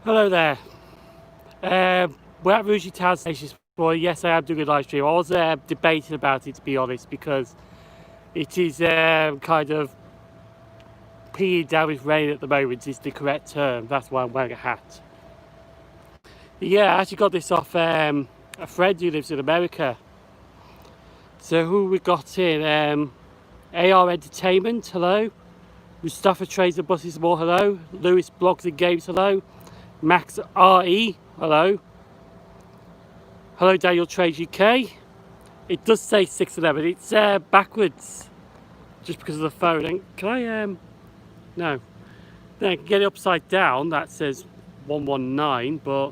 Hello there. We're at Rouge Town Station. Well, yes, I am doing a live stream. I was debating about it, to be honest, because it is kind of peeing down with rain at the moment is the correct term. That's why I'm wearing a hat. Yeah, I actually got this off a friend who lives in America. So who we got in? AR Entertainment, hello. Mustafa Trades and Buses More, hello. Lewis Blogs and Games, hello. Max RE, hello. Hello Daniel Trades UK. It does say 611. It's backwards, just because of the phone. And can I no. Then I can get it upside down. That says 119. But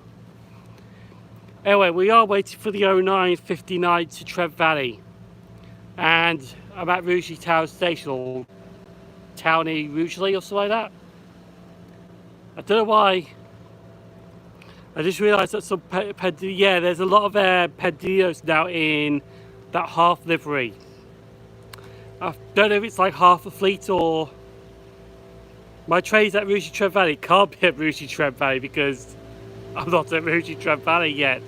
anyway, we are waiting for the 0959 to Trent Valley, and I'm at Rugeley Town Station, or Towny Rugeley or something like that. I don't know why. I just realised that some there's a lot of Pedillos now in that half livery. I don't know if it's like half a fleet or my train's at Rugeley Trent Valley. It can't be at Rugeley Trent Valley because I'm not at Rugeley Trent Valley yet.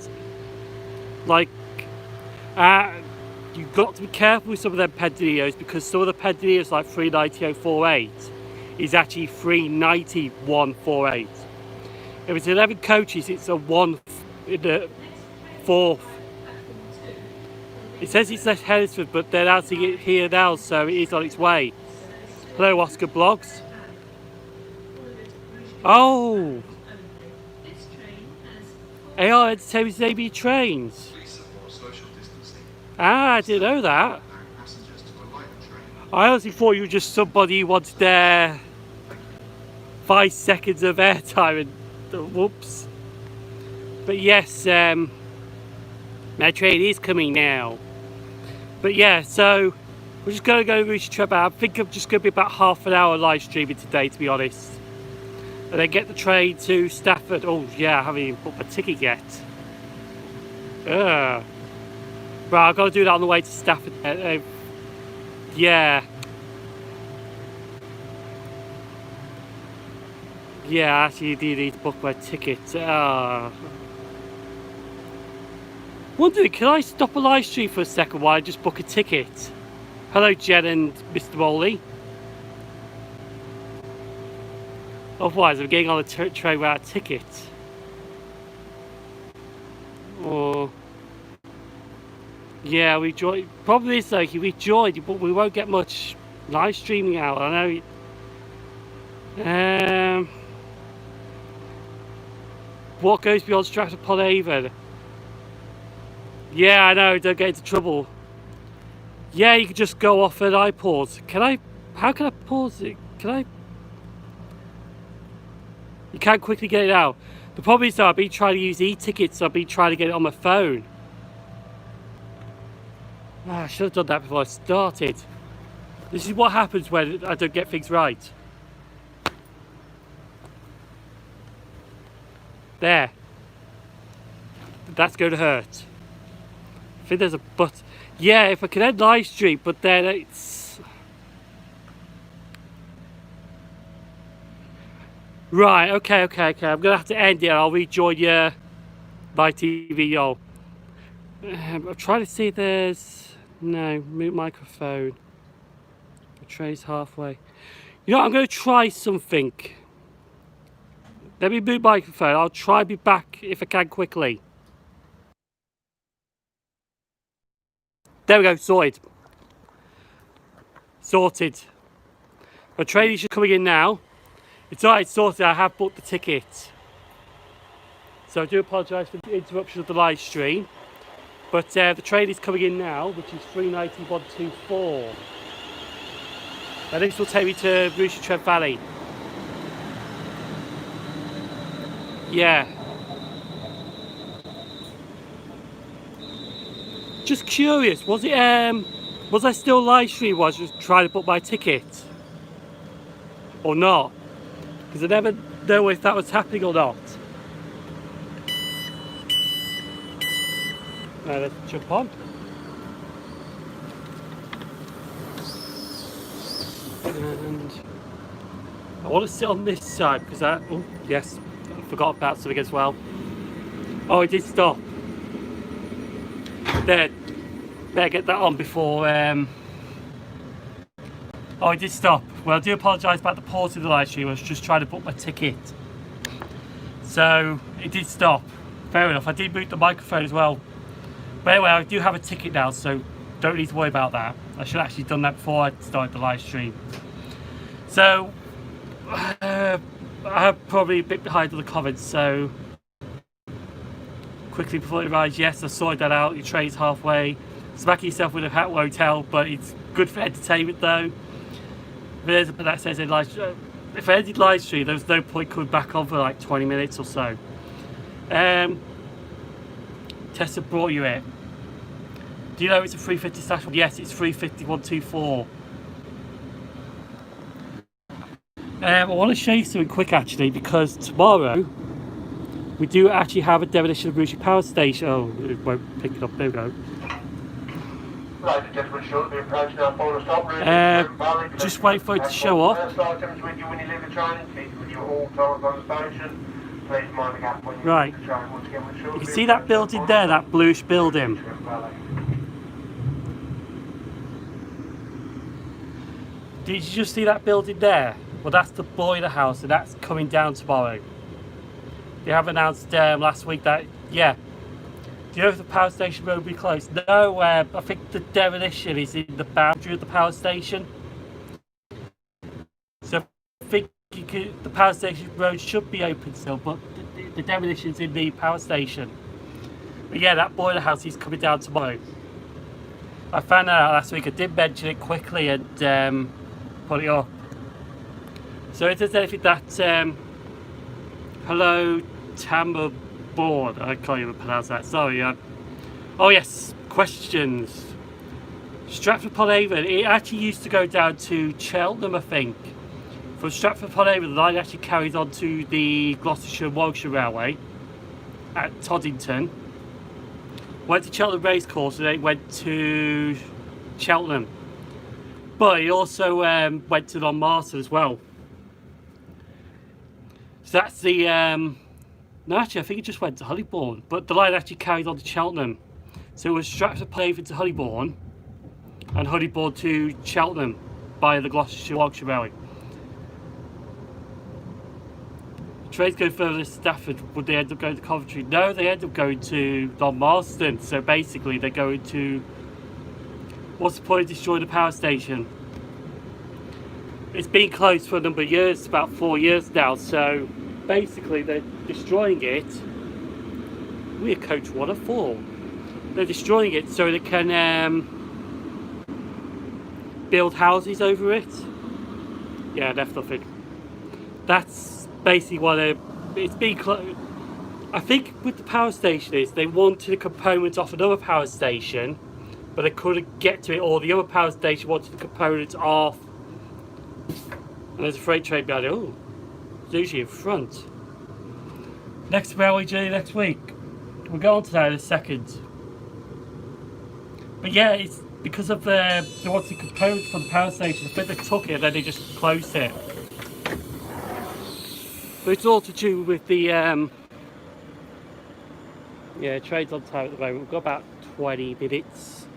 Like, you've got to be careful with some of them Pedillos because some of the Pedillos like 390.048 is actually 390.148. If it's 11 coaches, it's a 1 in the 4th. It says it's left Helensford, but they're announcing it here now, so it is on its way. Hello, Oscar Blogs. Oh! AR Entertainment's AB trains. Ah, I didn't know that. I honestly thought you were just somebody who wanted their 5 seconds of airtime and whoops. But yes, my train is coming now. But yeah, so we're just going to go reach Trevor. I think I'm just going to be about half an hour live streaming today, to be honest. And then get the train to Stafford. Oh yeah, I haven't even booked my ticket yet. Right, I've got to do that on the way to Stafford. Yeah. Yeah, I actually do need to book my ticket. Wondering, can I stop a live stream for a second while I just book a ticket? Hello, Jen and Mr. Molly. Otherwise, I'm getting on a train without a ticket. Or yeah, we joined. Probably is like we joined, but we won't get much live streaming out. I know. What goes beyond Stratford upon Avon? Yeah, I know, don't get into trouble. Yeah, you can just go off an iPause. Can I? How can I pause it? Can I? You can't quickly get it out. The problem is though, I've been trying to use e-tickets, so I've been trying to get it on my phone. I should have done that before I started. This is what happens when I don't get things right. There. That's going to hurt. I think there's a but. Yeah, if I can end live stream, but then it's right. Okay. I'm gonna have to end it. I'll rejoin you by TV, y'all. I'm trying to see if there's no mute microphone. The tray's halfway. You know, I'm gonna try something. Let me mute microphone. I'll try to be back if I can quickly. There we go, sorted. My train is just coming in now. It's alright, sorted. I have booked the ticket. So I do apologise for the interruption of the live stream. But the train is coming in now, which is 39124. Now this will take me to Rugeley Trent Valley. Yeah. Just curious, was I still live streaming while I was just trying to book my ticket? Or not? Because I never know if that was happening or not. Now let's jump on. And I want to sit on this side because oh yes, forgot about something as well. Oh, it did stop. There, better get that on before. Oh, it did stop. Well, I do apologise about the pause of the live stream. I was just trying to book my ticket. So, it did stop. Fair enough. I did mute the microphone as well. But anyway, I do have a ticket now, so don't need to worry about that. I should have actually done that before I started the live stream. So, I'm probably a bit behind on the comments, so quickly before it arrives, yes, I sorted that out. Your train's halfway. Smacking yourself with a hat won't help, but it's good for entertainment though. There's a bit that says in live stream. If I ended live stream, there was no point coming back on for like 20 minutes or so. Tessa brought you it. Do you know it's a 350 slash? Yes, it's 350-124. I want to show you something quick actually, because tomorrow we do actually have a demolition of Rushi Power Station. Oh, it won't pick it up. There we go. Ladies and gentlemen, short be approaching our final stop route. Just wait for it to show up. First items with you when you leave the train, keep with you at all times on the station. Please mind the gap when you leave the train. Once again, you can see that building there, that bluish building. Did you just see that building there? Well, that's the boiler house, and that's coming down tomorrow. They have announced last week that, yeah. Do you know if the power station road will be closed? No, I think the demolition is in the boundary of the power station. So I think the power station road should be open still, but the demolition's in the power station. But yeah, that boiler house is coming down tomorrow. I found that out last week. I did mention it quickly and put it up. So if there's anything that hello Tamber board, I can't even pronounce that, sorry. Oh yes, questions. Stratford-upon-Avon, it actually used to go down to Cheltenham, I think. From Stratford-upon-Avon, the line actually carries on to the Gloucestershire-Warwickshire Railway at Toddington. Went to Cheltenham Racecourse and then went to Cheltenham. But it also went to Long Marston as well. So that's the no, actually I think it just went to Hollybourne, but the line actually carried on to Cheltenham. So it was Stratford-upon-Avon to Hollybourne and Hollybourne to Cheltenham by the Gloucestershire-Warwickshire Railway. Trains go further to Stafford, would they end up going to Coventry? No, they end up going to Long Marston. So basically they're going to, what's the point of destroying the power station? It's been closed for a number of years, about 4 years now, so basically they're destroying it. We're coach 1 of 4. They're destroying it so they can build houses over it. Yeah, that's nothing. That's basically why it's been closed. I think with the power station is they wanted a component off another power station, but they couldn't get to it, or the other power station wanted the component off. And there's a freight train behind it. Oh, it's usually in front. Next railway journey next week. We'll go on to that in a second. But yeah, it's because of they wanted components for the power station. I think they took it and then they just closed it. But it's all to do with the yeah, train's on time at the moment. We've got about 20 minutes.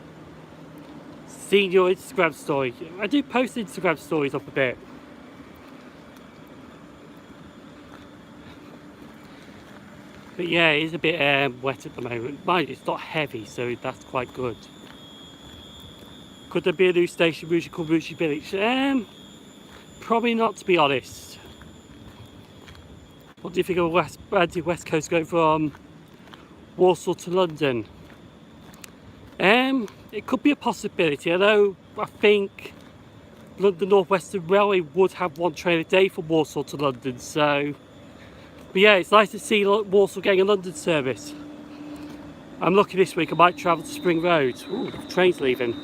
Seeing your Instagram story. I do post Instagram stories up a bit. But yeah, it is a bit wet at the moment. Mind you, it's not heavy, so that's quite good. Could there be a new station called Rushi Village? Probably not, to be honest. What do you think of West Coast going from Warsaw to London? It could be a possibility. Although I think London North Western Railway would have one train a day from Warsaw to London, so. But yeah, it's nice to see Warsaw getting a London service. I'm lucky this week, I might travel to Spring Road. Ooh, the train's leaving.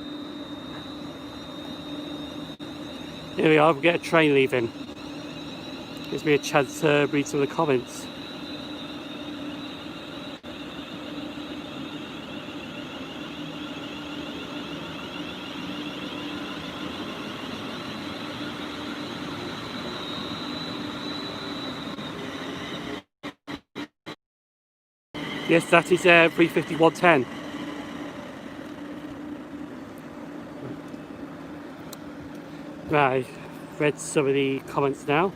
Here we are, we get a train leaving. Gives me a chance to read some of the comments. Yes, that is 350 110. Right, read some of the comments now.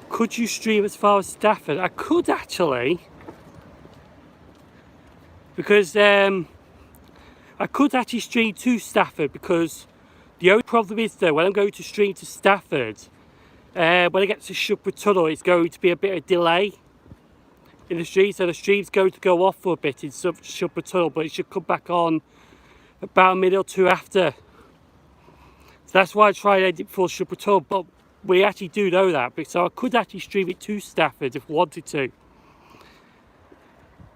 Could you stream as far as Stafford? I could actually, because I could actually stream to Stafford, because the only problem is though, when I'm going to stream to Stafford, when I get to Shupper Tunnel, it's going to be a bit of delay in the stream, so the stream's going to go off for a bit in Shupper Tunnel, but it should come back on about a minute or two after. So that's why I tried to end it before Shupper Tunnel, but we actually do know that, so I could actually stream it to Stafford if I wanted to.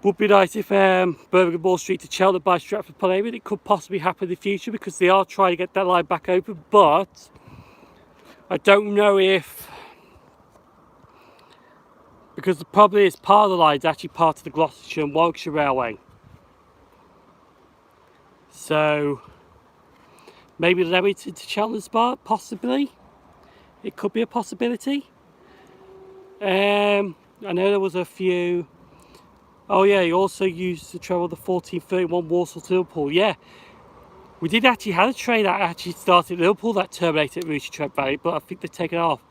Would be nice if Birmingham Wall Street to Cheltenham by Stratford upon Avon. It could possibly happen in the future because they are trying to get that line back open, but I don't know if, because the problem is part of the line is actually part of the Gloucestershire and Warwickshire Railway. So maybe Leamington to Cheltenham Spa, possibly. It could be a possibility. I know there was a few. Oh yeah, he also used to travel the 1431 Walsall to Liverpool. Yeah, we did actually have a train that actually started at Liverpool that terminated at Rushy Trent Valley, but I think they've taken it off.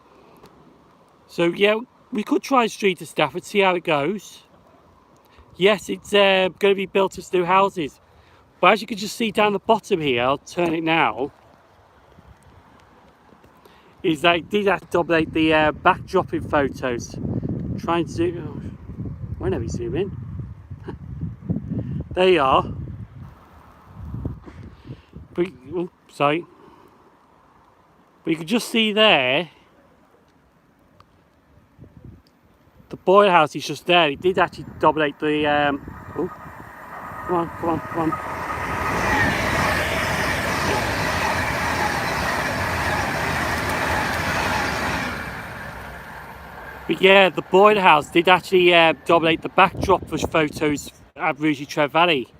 So yeah, we could try street to Stafford, see how it goes. Yes, it's going to be built as new houses, but as you can just see down the bottom here, I'll turn it now, is that it did have to dominate the backdropping photos. Trying to zoom, whenever we zoom in. There you are. But, oh, sorry. But you can just see there, the boiler house is just there. It did actually dominate the, oh, come on, come on, come on. But yeah, the boiler house did actually dominate the backdrop for photos at Rushy Trent Valley.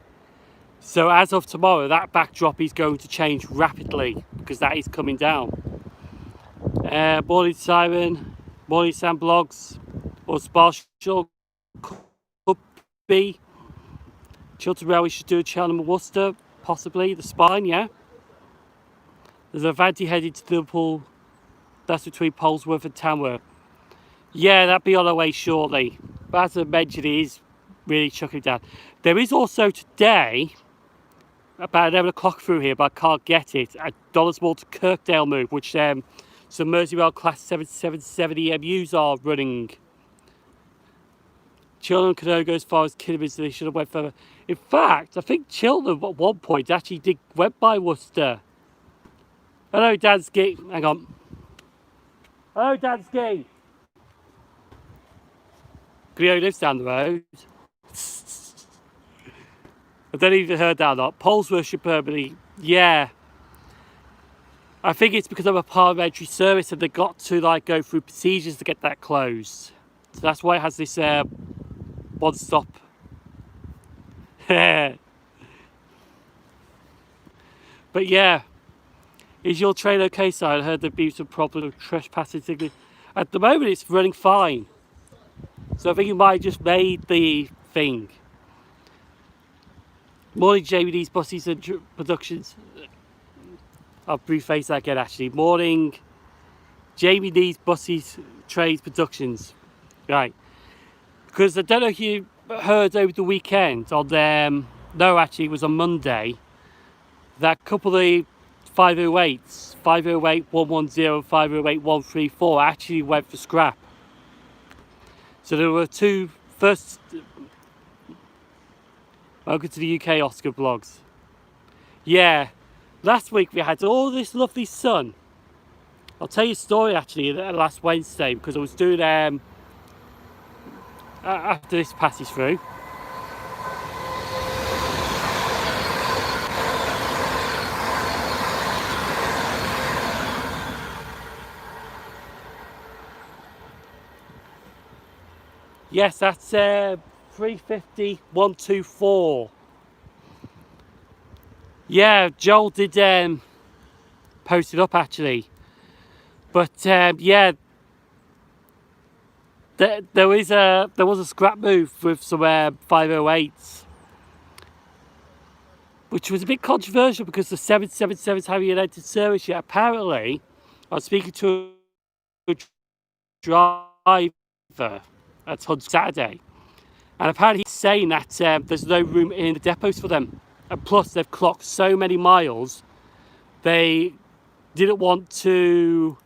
So as of tomorrow, that backdrop is going to change rapidly because that is coming down. Morning Simon, morning Sam Blogs, or Sparshall, could be. Chiltern Railway should do a Cheltenham and Worcester, possibly. The spine, yeah. There's a Avanti heading to Liverpool, that's between Polesworth and Tamworth. Yeah, that'll be on our way shortly. But as I mentioned, it is really chucking down. There is also today, about 11 o'clock through here, but I can't get it, a Donaldsmore to Kirkdale move, which some Merseyrail Class 7770 EMUs are running. Cheltenham can only go as far as Kidderminster, so they should have went further. In fact, I think Cheltenham at one point actually went by Worcester. Hello, Dansky. Hang on. Hello, Dansky. Grio lives down the road. I don't even heard that or not. Polesworth should permanently, yeah. I think it's because of a parliamentary service and they got to like go through procedures to get that closed. So that's why it has this one stop. But yeah, is your train okay, sir? I heard there'd be some problem with trespassing signal. At the moment it's running fine. So I think it might have just made the thing. Morning JVD's buses and productions. I'll preface that again actually. Morning JVD's buses, trades, productions. Right. Because I don't know if you heard over the weekend on no actually it was on Monday, that couple of 508s, 508 110, 508 134 actually went for scrap. So there were two first. Welcome to the UK Oscar Blogs. Yeah, last week we had all this lovely sun. I'll tell you a story actually last Wednesday because I was doing after this passes through. Yes, that's 350 124. Yeah, Joel did post it up actually. But yeah, there was a scrap move with some 508s, which was a bit controversial because the 777s haven't entered service yet. Apparently, I was speaking to a driver at Hunt Saturday, and apparently he's saying that there's no room in the depots for them, and plus they've clocked so many miles, they didn't want to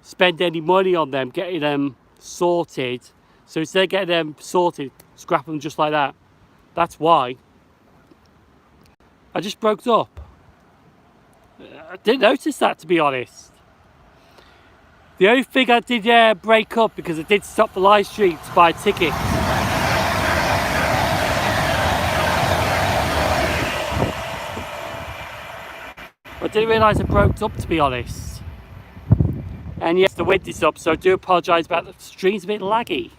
spend any money on them getting them sorted, so instead of getting them sorted, scrap them just like that. That's why I just broke up. I didn't notice that, to be honest. The only thing I did break up because I did stop the live stream to buy tickets. I didn't realise I broke up, to be honest. And yes, the wind is up, so I do apologise about the stream's a bit laggy.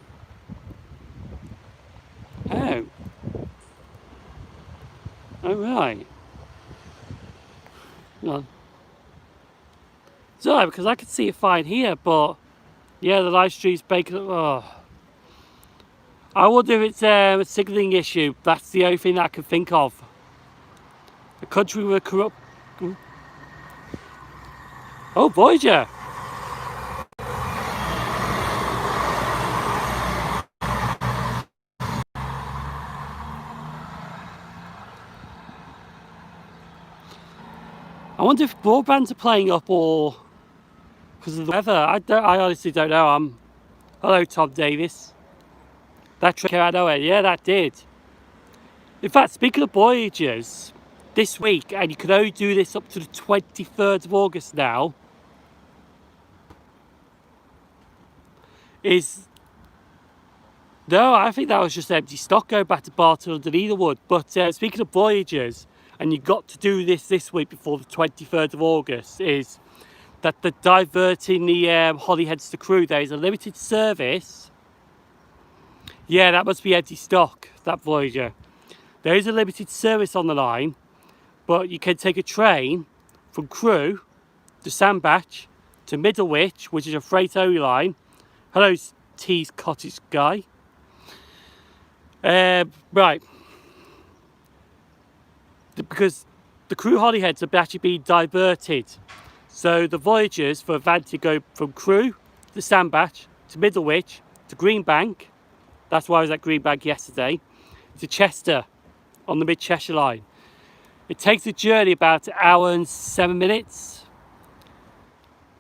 Oh. Oh, right. No. It's alright because I can see it fine here, but yeah, the live stream's breaking up. Oh. I wonder if it's a signalling issue. That's the only thing that I can think of. A country with a corrupt. Oh, Voyager! I wonder if broadbands are playing up or because of the weather. I honestly don't know. Hello, Tom Davis. That came out of nowhere. Yeah, that did. In fact, speaking of Voyagers, this week, and you can only do this up to the 23rd of August now, no, I think that was just empty stock going back to Barton under Needlewood. But speaking of Voyagers, and you got to do this week before the 23rd of August, is that they're diverting the Holyheads to Crewe. There is a limited service. Yeah, that must be empty stock, that Voyager. There is a limited service on the line, but you can take a train from Crewe to Sandbach to Middlewich, which is a freight only line. Hello, T's Cottage guy. Right. Because the Crewe Holyheads have actually been diverted. So the Voyagers for Avanti go from Crewe to Sandbach to Middlewich to Greenbank. That's why I was at Greenbank yesterday. To Chester on the Mid-Cheshire line. It takes the journey about an hour and 7 minutes.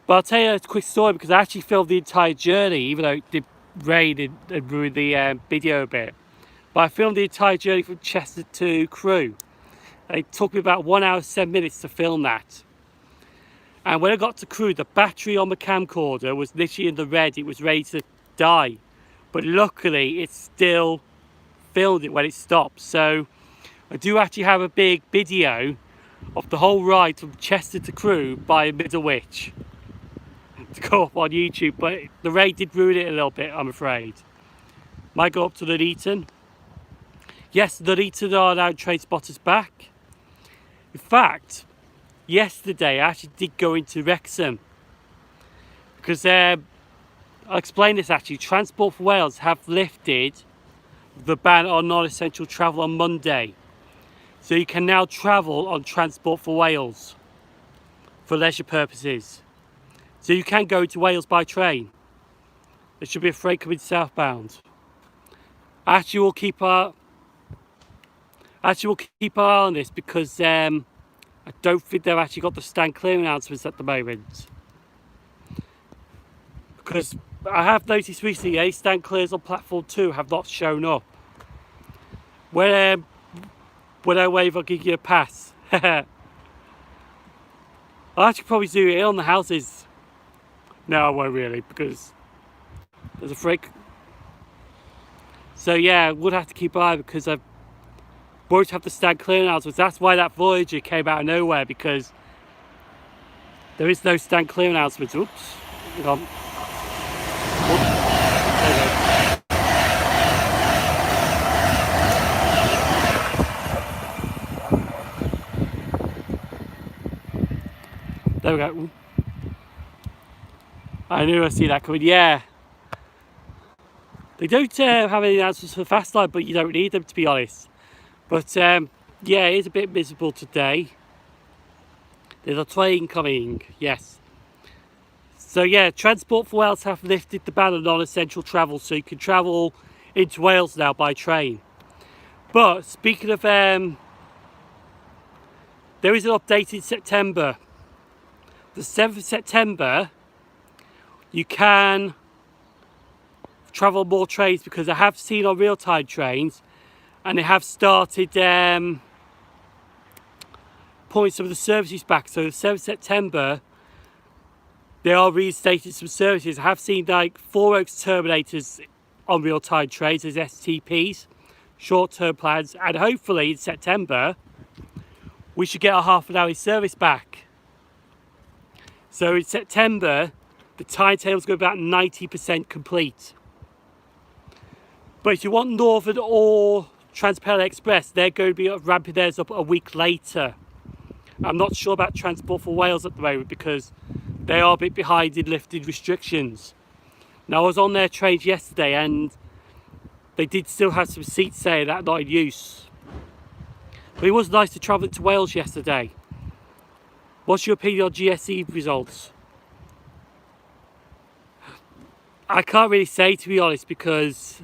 But I'll tell you a quick story because I actually filmed the entire journey, even though it did rain and ruin the video a bit. But I filmed the entire journey from Chester to Crewe. And it took me about 1 hour 7 minutes to film that. And when I got to Crewe, the battery on the camcorder was literally in the red. It was ready to die. But luckily, it still filmed it when it stopped. So I do actually have a big video of the whole ride from Chester to Crewe by Middlewich to go up on YouTube. But the rain did ruin it a little bit, I'm afraid. Might go up to Nuneaton. Yes, Nuneaton are now train spotters back. In fact, yesterday I actually did go into Wrexham because I'll explain this actually. Transport for Wales have lifted the ban on non-essential travel on Monday, so you can now travel on Transport for Wales for leisure purposes. So you can go to Wales by train. There should be a freight coming southbound. Actually, we'll keep our eye on this because I don't think they've actually got the stand clear announcements at the moment. Because I have noticed recently, stand clears on platform 2 have not shown up. When I wave, I'll give you a pass. I'll actually probably do it on the houses. No, I won't really, because there's a freight. So yeah, I would have to keep an eye because I won't have the stand clear announcements. That's why that Voyager came out of nowhere, because there is no stand clear announcements. Oops. Hang on. There we go. I knew I'd see that coming. Yeah. They don't have any announcements for the fast line, but you don't need them, to be honest. But yeah, it is a bit miserable today. There's a train coming, yes. So yeah, Transport for Wales have lifted the ban on non-essential travel, so you can travel into Wales now by train. But speaking of, there is an update in September. The 7th of September, you can travel more trains, because I have seen on real-time trains, and they have started putting some of the services back. So the 7th of September, they are reinstating some services. I have seen like Four Oaks Terminators on real-time trains as STPs, short-term plans, and hopefully in September we should get a half an hour service back. So in September, the timetable's going to be about 90% complete. But if you want Northern or Transpennine Express, they're going to be ramping theirs up a week later. I'm not sure about Transport for Wales at the moment, because they are a bit behind in lifting restrictions. Now, I was on their trains yesterday, and they did still have some seats saying that not in use. But it was nice to travel to Wales yesterday. What's your opinion on GSE results? I can't really say, to be honest, because...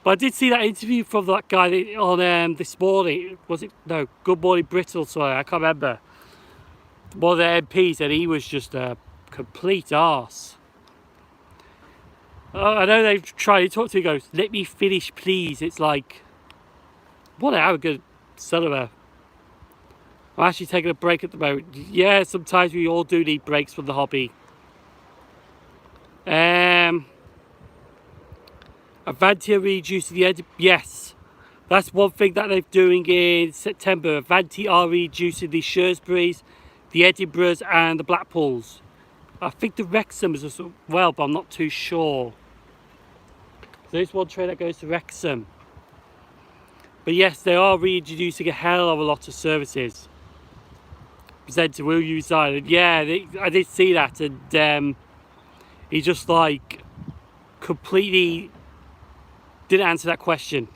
But I did see that interview from that guy on this morning. Was it? No, Good Morning Britain, sorry, I can't remember. One of the MPs, and he was just a complete arse. I know they've tried to talk to me, goes, let me finish please. It's like, what an arrogant son of a... I'm actually taking a break at the moment. Yeah, sometimes we all do need breaks from the hobby. Avanti are reducing the yes, that's one thing that they're doing in September. Avanti are reducing the Shrewsburys, the Edinburghs and the Blackpools. I think the Wrexhams as well, but I'm not too sure. There's one train that goes to Wrexham. But yes, they are reintroducing a hell of a lot of services. Presenter, will you resign? And yeah, I did see that, and he just like completely didn't answer that question.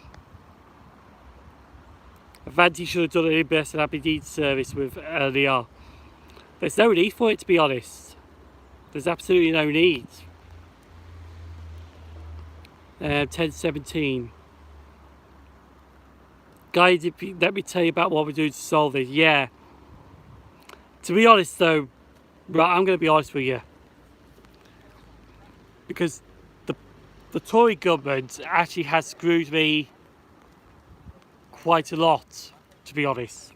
Avanti should have done an in-best and Aberdeen service with LDR. There's no need for it, to be honest. There's absolutely no need. 10:17. Guys, let me tell you about what we're doing to solve this. Yeah. To be honest though, right, I'm going to be honest with you. Because the Tory government actually has screwed me quite a lot, to be honest.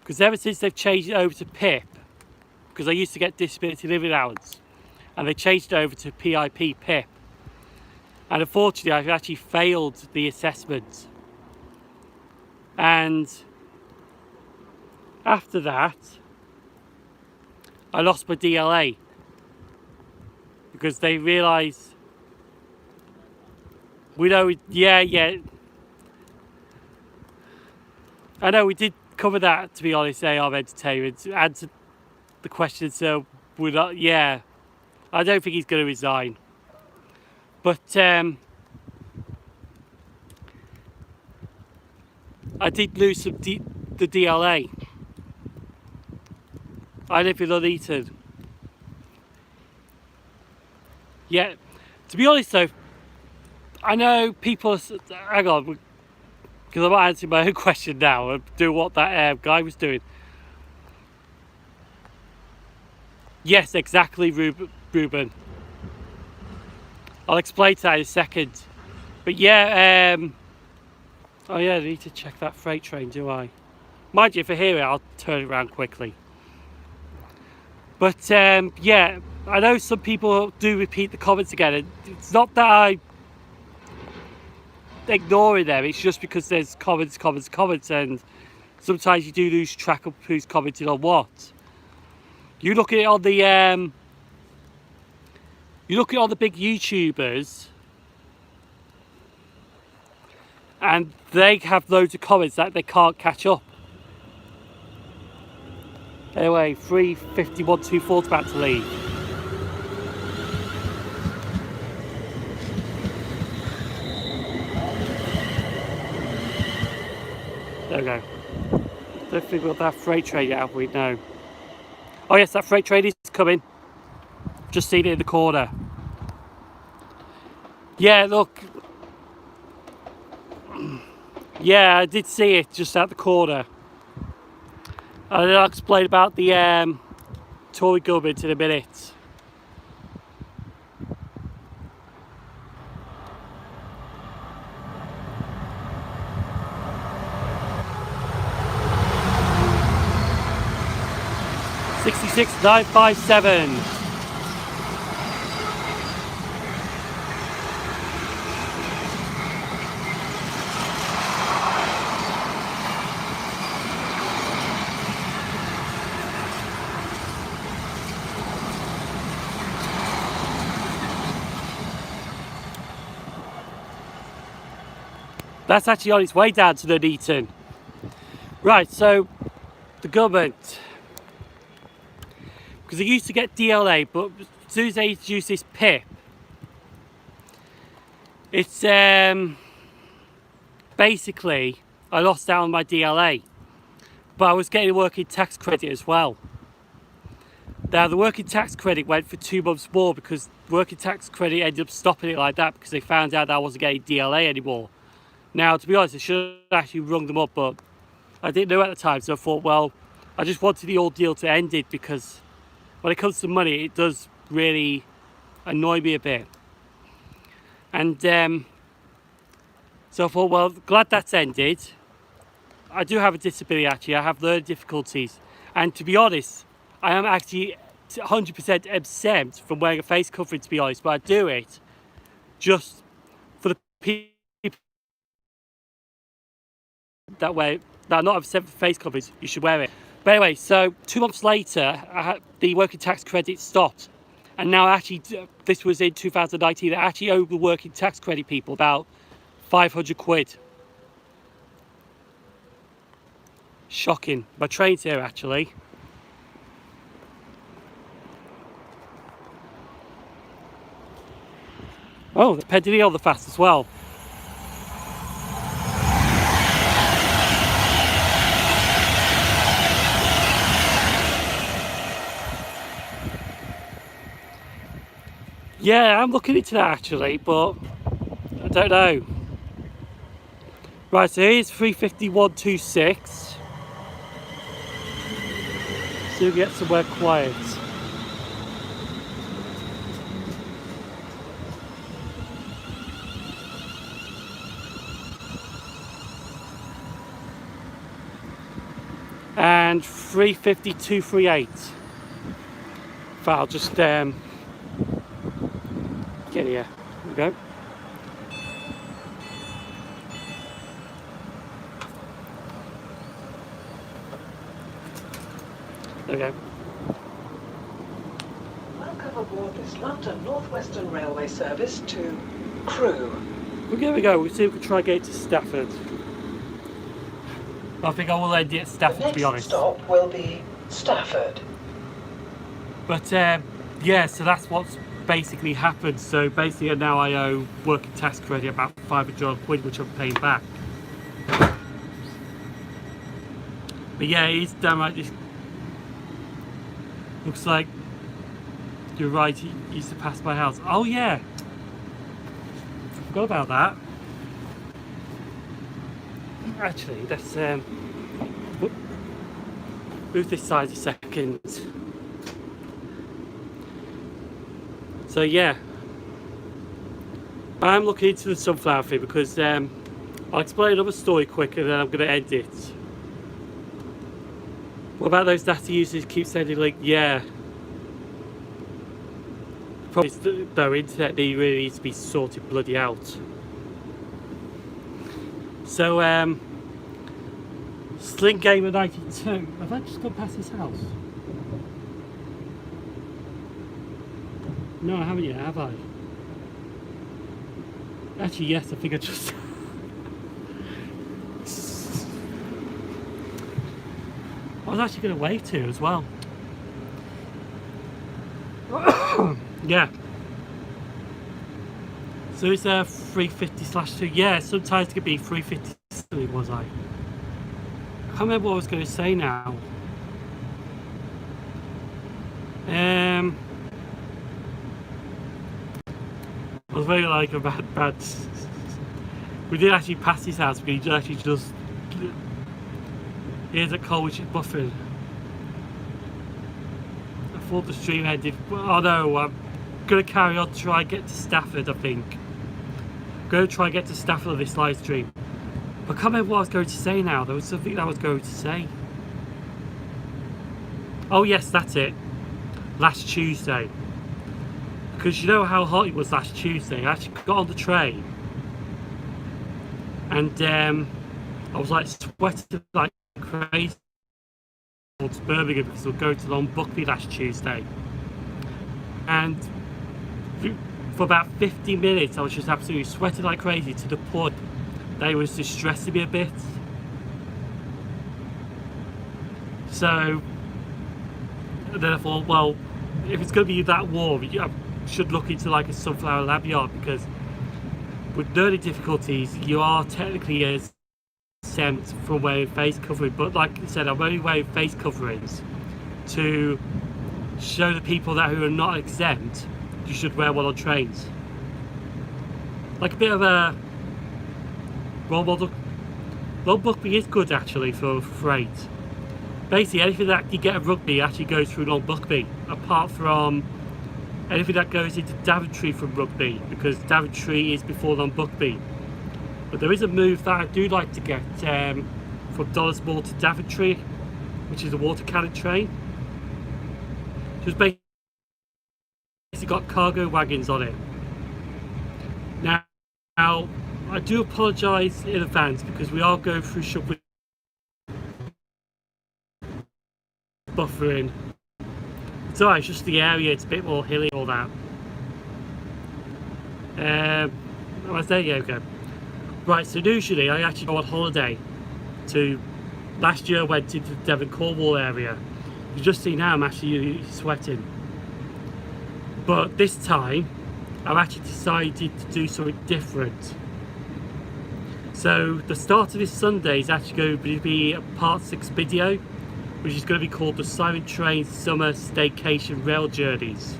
Because ever since they've changed it over to PIP, because I used to get disability living allowance, and they changed it over to PIP PIP, and unfortunately I've actually failed the assessment. And after that, I lost my DLA, because they realised, we know, yeah. I know we did cover that, to be honest, AR Entertainment, answered the question, so we're not, yeah. I don't think he's going to resign. But, I did lose some the DLA. I live in Nuneaton. Yeah, to be honest though, I know people, hang on, because I'm not answering my own question now, and do what that guy was doing. Yes, exactly, Ruben. I'll explain that in a second. But yeah, oh yeah, I need to check that freight train, do I? Mind you, if I hear it, I'll turn it around quickly. But yeah, I know some people do repeat the comments again. It's not that I'm ignoring them, it's just because there's comments, and sometimes you do lose track of who's commenting on what. You look at it on the big YouTubers, and they have loads of comments that they can't catch up. Anyway, 3:51.24 about to leave. There we go. Don't think we've got that freight train yet, have we? No. Oh yes, that freight train is coming. Just seen it in the corner. Yeah, look. Yeah, I did see it just at the corner. And I'll explain about the Tory government in a minute. $66,957. That's actually on its way down to Nuneaton. Right, so the government, because they used to get DLA, but as soon as they introduced this PIP, it's basically I lost out on my DLA, but I was getting a working tax credit as well. Now the working tax credit went for 2 months more because working tax credit ended up stopping it like that because they found out that I wasn't getting DLA anymore. Now, to be honest, I should have actually rung them up, but I didn't know at the time, so I thought, well, I just wanted the ordeal to end it because when it comes to money, it does really annoy me a bit. And so I thought, well, glad that's ended. I do have a disability, actually. I have learning difficulties. And to be honest, I am actually 100% exempt from wearing a face covering, to be honest, but I do it just for the people that way that not have separate face coverings. You should wear it. But anyway, so 2 months later, the working tax credit stopped, and now actually this was in 2019. I actually owe the working tax credit people about 500 quid. Shocking. My train's here actually. Oh, the Piccadilly on the fast as well. Yeah, I'm looking into that actually, but I don't know. Right, so here's 351.26. So we get somewhere quiet. And 352.38. I'll just get here. Here we go. There we go. Welcome aboard this London North Western Railway service to Crewe. Well, here we go. We'll see if we can try and get to Stafford. I think I will end it at Stafford, to be honest. The next stop will be Stafford. But yeah, so that's what's basically happened. So basically now I owe working tax credit about 500 quid, which I'm paying back. But yeah, it is damn right. This looks like you're right. He used to pass my house. Oh yeah, forgot about that. Actually, let's move this side a second. So yeah, I'm looking into the sunflower thing because I'll explain another story quick and then I'm going to end it. What about those data users keep sending like, yeah. Probably though, internet really needs to be sorted bloody out. So Sling Gamer 92. Have I just gone past his house? No, I haven't yet, have I? Actually, yes, I think I just... I was actually going to wave to as well. Yeah. So it's 350/2. Yeah, sometimes it could be 350, was I? can't remember what I was going to say now. I was very like about we did actually pass his house, but he actually just here's a call which is buffering. I thought the stream ended. Oh no, I'm gonna carry on to try and get to Stafford. I think I'm gonna try and get to Stafford on this live stream. I can't remember what I was going to say now. There was something that I was going to say. Oh yes, that's it. Last Tuesday. Because you know how hot it was last Tuesday. I actually got on the train. And I was like sweating like crazy towards Birmingham because we were going to Long Buckby last Tuesday. And for about 50 minutes I was just absolutely sweating like crazy to the point that it was distressing me a bit. So then I thought, well, if it's going to be that warm, I should look into like a sunflower lab yard, because with learning difficulties you are technically exempt from wearing face covering, but like I said, I'm only wearing face coverings to show the people that who are not exempt you should wear one on trains. Like a bit of a role model. Long Buckby is good actually for freight. Basically anything that you get at Rugby actually goes through Long Buckby, apart from anything that goes into Daventry from Rugby, because Daventry is before Long Buckby. But there is a move that I do like to get from Dollars-Moor to Daventry, which is a water cannon train. Just basically got cargo wagons on it. Now I do apologise in advance because we are going through Shubway buffering. It's alright, it's just the area, it's a bit more hilly, all that. Oh, there you go. Right, so usually I actually go on holiday to, last year I went into the Devon Cornwall area. You just see now I'm actually sweating. But this time I've actually decided to do something different. So the start of this Sunday is actually going to be a part 6 video, which is going to be called the Silent Train Summer Staycation Rail Journeys.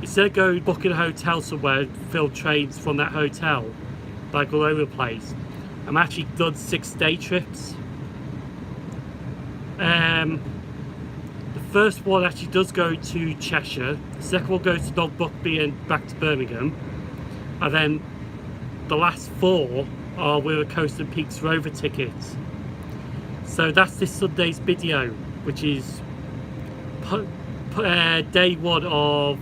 Instead of going booking a hotel somewhere and film trains from that hotel, like all over the place, I'm actually done 6-day trips. The first one actually does go to Cheshire, the second one goes to Long Buckby and back to Birmingham, and then the last 4 are with a Coast and Peaks Rover tickets. So that's this Sunday's video, which is day 1 of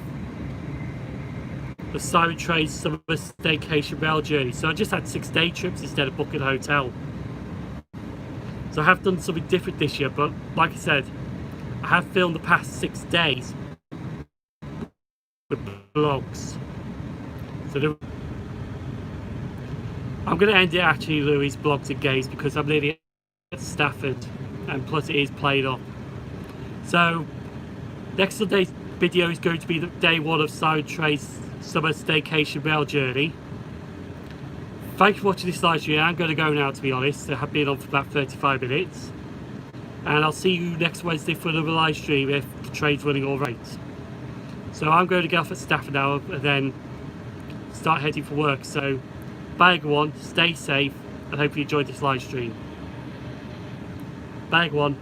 the Silent Train Summer Staycation Rail Journey. So I just had 6-day trips instead of booking a hotel. So I have done something different this year, but like I said, I have filmed the past 6 days with vlogs. So I'm going to end it actually, Louis' Blogs and Games, because I'm nearly at Stafford, and plus it is played up. So next Sunday's video is going to be the day 1 of Silent Train Summer Staycation Rail Journey. Thank you for watching this live stream. I'm going to go now, to be honest. I have been on for about 35 minutes. And I'll see you next Wednesday for another live stream if the train's running alright. So I'm going to get off at Stafford now and then start heading for work. So bye everyone, stay safe, and hope you enjoyed this live stream. Bye everyone.